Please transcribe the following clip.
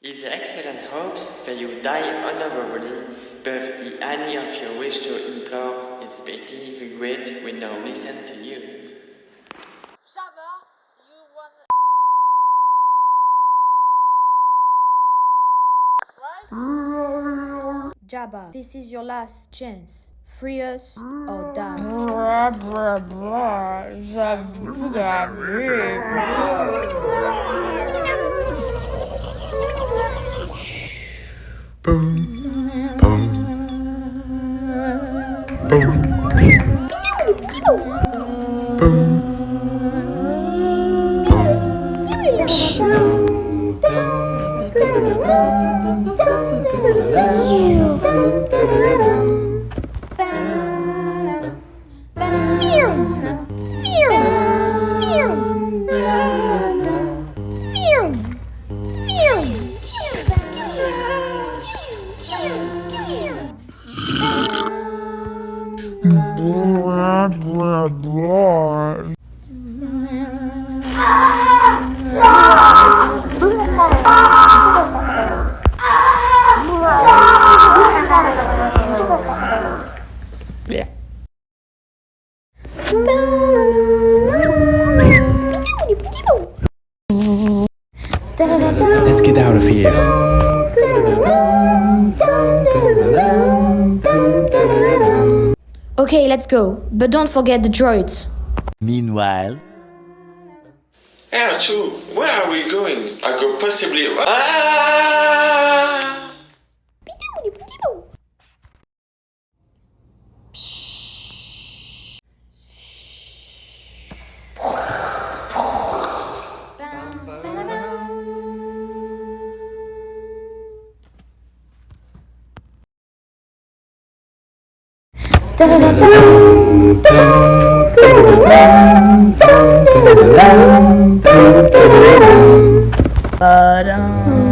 His excellent hopes that you die honorably, but if any of you wish to implore his pity, the great will now listen to you. Jabba, you want... Right? Jabba, this is your last chance. Free us or die. Boom, boom, boom, boom, Let's get out of here. Okay, let's go. But don't forget the droids. Meanwhile, R2, where are we going? I could possibly... Ah! Ba-dum.